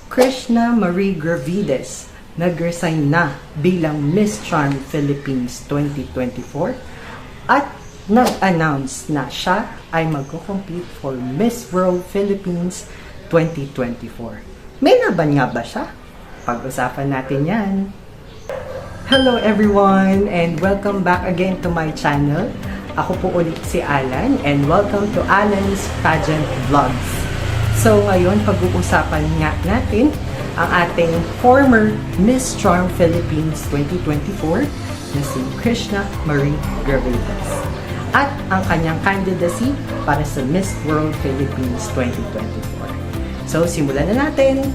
Krishna Marie Gravides nag-resign na bilang Miss Charm Philippines 2024 at nag-announce na siya ay magko-compete for Miss World Philippines 2024. May laban nga ba siya? Pag-usapan natin yan. Hello everyone and welcome back again to my channel. Ako po ulit si Alan and welcome to Alan's Pageant Vlogs. So ngayon pag-uusapan nga natin ang ating former Miss Charm Philippines 2024 na si Krishna Marie Gravides at ang kanyang candidacy para sa Miss World Philippines 2024. So simulan na natin!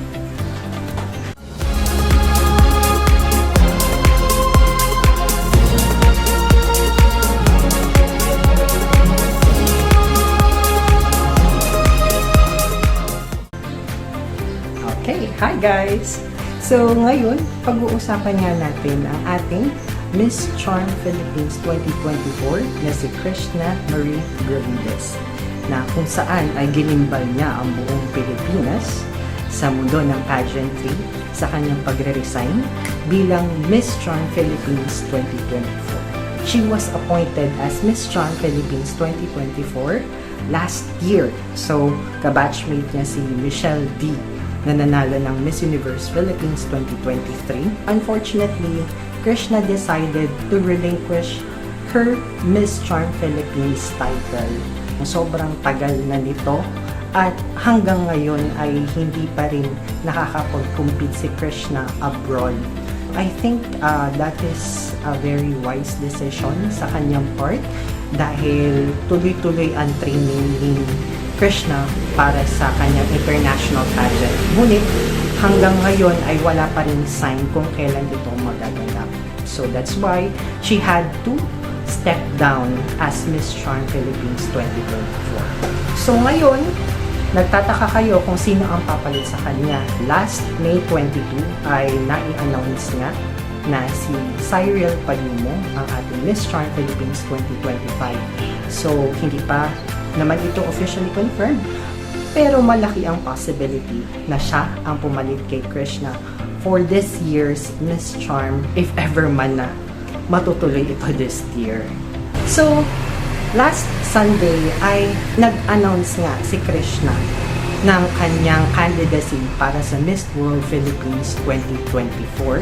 Okay, hi guys! So ngayon, pag-uusapan nga natin ang ating Miss Charm Philippines 2024 na si Krishna Marie Gravides na kung saan ay ginimbal niya ang buong Pilipinas sa mundo ng pageantry sa kanyang pagre-resign bilang Miss Charm Philippines 2024. She was appointed as Miss Charm Philippines 2024 last year. So, kabatchmate niya si Michelle D na nanalo ng Miss Universe Philippines 2023. Unfortunately, Krishna decided to relinquish her Miss Charm Philippines title. Sobrang tagal na nito at hanggang ngayon ay hindi pa rin nakakapag-compete si Krishna abroad. I think that is a very wise decision sa kanyang part dahil tuloy-tuloy ang training ni Krishna para sa kanyang international pageant. Ngunit hanggang ngayon ay wala pa rin sign kung kailan ito magaganap. So that's why she had to step down as Miss Charm Philippines 2024. So ngayon, nagtataka kayo kung sino ang papalit sa kanya. Last May 22 ay nai-announce nga na si Cyril Palumo ang ating Miss Charm Philippines 2025. So hindi pa naman ito officially confirmed, pero malaki ang possibility na siya ang pumalit kay Krishna for this year's Miss Charm if ever man na matutuloy ito this year. So, last Sunday ay nag-announce nga si Krishna ng kanyang candidacy para sa Miss World Philippines 2024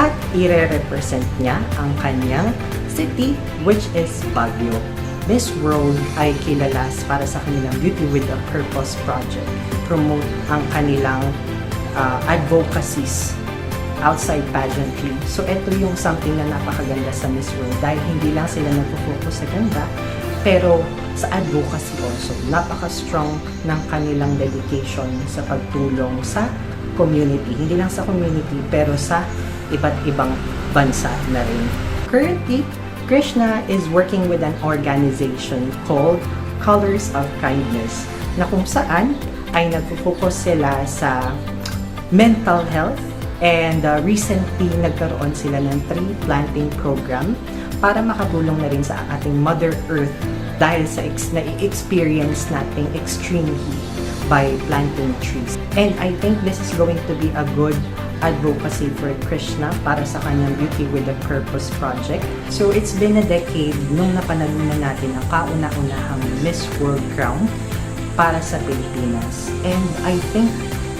at ire-represent niya ang kanyang city which is Baguio. Miss World ay kilala para sa kanilang Beauty with a Purpose project. Promote ang kanilang advocacies outside pageantry. So, ito yung something na napakaganda sa Miss World dahil hindi lang sila nagpo-focus sa ganda, pero sa advocacy also. Napaka-strong ng kanilang dedication sa pagtulong sa community. Hindi lang sa community, pero sa iba't ibang bansa na rin. Currently, Krishna is working with an organization called Colors of Kindness na kung saan ay nagpo-focus sila sa mental health and recently nagkaroon sila ng tree planting program para makatulong na rin sa ating Mother Earth dahil sa na-experience nating extreme heat by planting trees. And I think this is going to be a good advocacy for Krishna para sa kanyang Beauty with a Purpose project. So it's been a decade nung napanalunan natin ang kauna-unahang Miss World crown para sa Pilipinas. And I think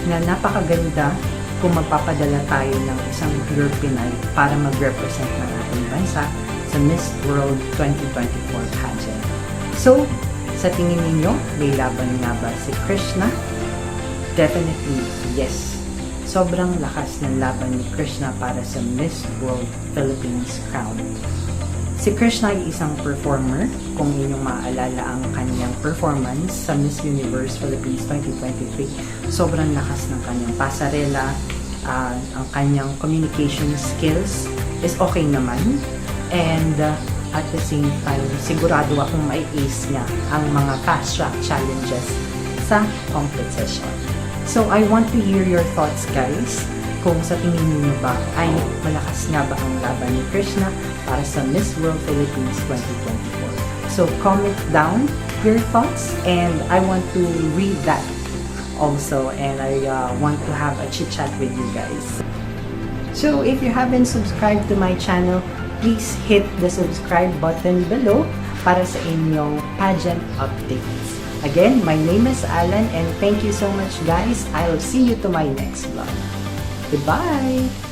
na napakaganda kung magpapadala tayo ng isang pure Pinay para mag-represent ng ating bansa sa Miss World 2024 pageant. So, sa tingin ninyo, may laban nga ba si Krishna? Definitely, yes. Sobrang lakas ng laban ni Krishna para sa Miss World Philippines crown. Si Krishna ay isang performer. Kung inyong maaalala ang kanyang performance sa Miss Universe Philippines 2023, sobrang lakas ng kanyang pasarela, ang kanyang communication skills is okay naman. And at the same time, sigurado akong mai-ace niya ang mga fast track challenges sa competition. So, I want to hear your thoughts, guys. Kung sa tingin niyo ba ay malakas nga ba ang laban ni Krishna para sa Miss World Philippines 2024. So, comment down your thoughts and I want to read that also, and I want to have a chit chat with you guys. So if you haven't subscribed to my channel, please hit the subscribe button below para sa inyong pageant updates. Again, my name is Alan and thank you so much guys. I'll see you to my next vlog. Goodbye!